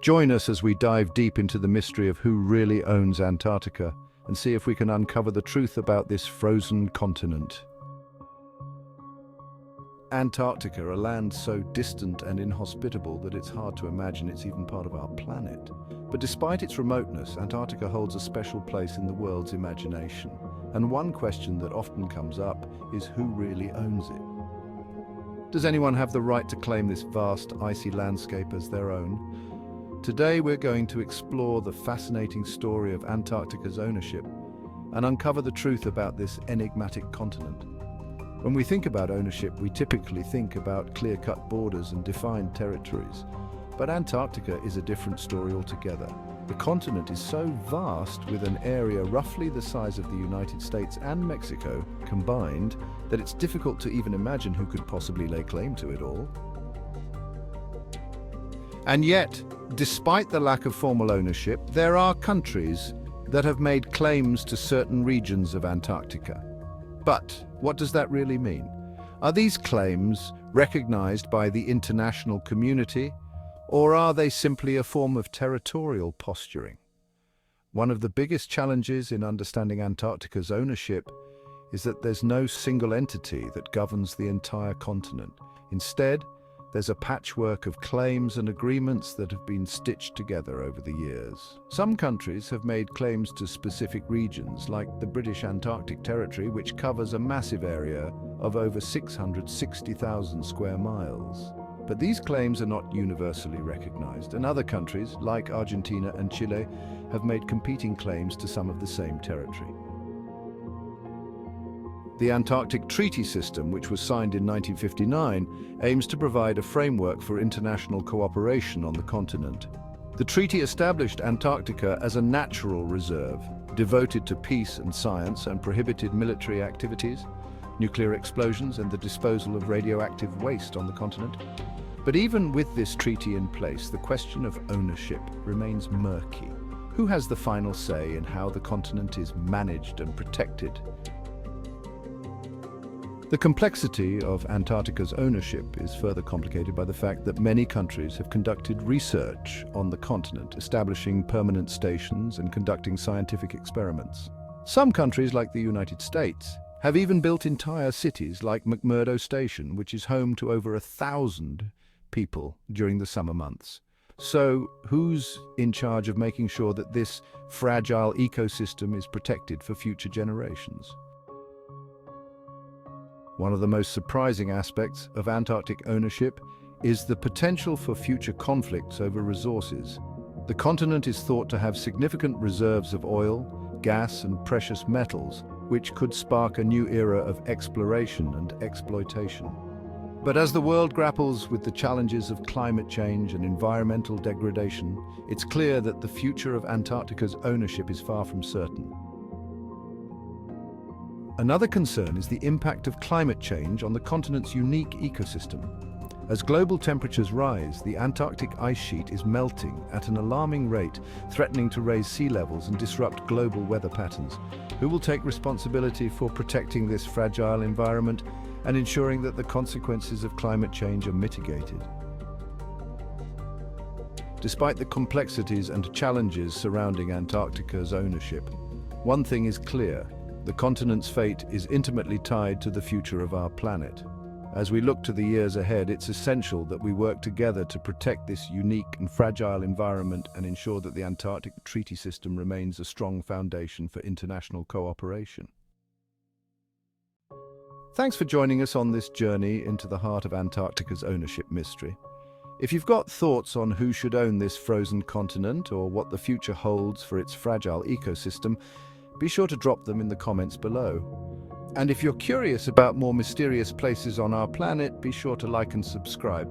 Join us as we dive deep into the mystery of who really owns Antarctica and see if we can uncover the truth about this frozen continent. Antarctica, a land so distant and inhospitable that it's hard to imagine it's even part of our planet. But despite its remoteness, Antarctica holds a special place in the world's imagination. And one question that often comes up is who really owns it? Does anyone have the right to claim this vast, icy landscape as their own? Today we're going to explore the fascinating story of Antarctica's ownership and uncover the truth about this enigmatic continent. When we think about ownership, we typically think about clear-cut borders and defined territories. But Antarctica is a different story altogether. The continent is so vast, with an area roughly the size of the United States and Mexico combined, that it's difficult to even imagine who could possibly lay claim to it all. And yet, despite the lack of formal ownership, there are countries that have made claims to certain regions of Antarctica. But what does that really mean? Are these claims recognized by the international community, or are they simply a form of territorial posturing? One of the biggest challenges in understanding Antarctica's ownership is that there's no single entity that governs the entire continent. Instead, there's a patchwork of claims and agreements that have been stitched together over the years. Some countries have made claims to specific regions, like the British Antarctic Territory, which covers a massive area of over 660,000 square miles. But these claims are not universally recognized, and other countries, like Argentina and Chile, have made competing claims to some of the same territory. The Antarctic Treaty System, which was signed in 1959, aims to provide a framework for international cooperation on the continent. The treaty established Antarctica as a natural reserve, devoted to peace and science, and prohibited military activities, nuclear explosions, and the disposal of radioactive waste on the continent. But even with this treaty in place, the question of ownership remains murky. Who has the final say in how the continent is managed and protected? The complexity of Antarctica's ownership is further complicated by the fact that many countries have conducted research on the continent, establishing permanent stations and conducting scientific experiments. Some countries, like the United States, have even built entire cities like McMurdo Station, which is home to over 1,000 people during the summer months. So, who's in charge of making sure that this fragile ecosystem is protected for future generations? One of the most surprising aspects of Antarctic ownership is the potential for future conflicts over resources. The continent is thought to have significant reserves of oil, gas, and precious metals, which could spark a new era of exploration and exploitation. But as the world grapples with the challenges of climate change and environmental degradation, it's clear that the future of Antarctica's ownership is far from certain. Another concern is the impact of climate change on the continent's unique ecosystem. As global temperatures rise, the Antarctic ice sheet is melting at an alarming rate, threatening to raise sea levels and disrupt global weather patterns. Who will take responsibility for protecting this fragile environment and ensuring that the consequences of climate change are mitigated? Despite the complexities and challenges surrounding Antarctica's ownership, one thing is clear: the continent's fate is intimately tied to the future of our planet. As we look to the years ahead, it's essential that we work together to protect this unique and fragile environment and ensure that the Antarctic Treaty System remains a strong foundation for international cooperation. Thanks for joining us on this journey into the heart of Antarctica's ownership mystery. If you've got thoughts on who should own this frozen continent or what the future holds for its fragile ecosystem, be sure to drop them in the comments below. And if you're curious about more mysterious places on our planet, be sure to like and subscribe.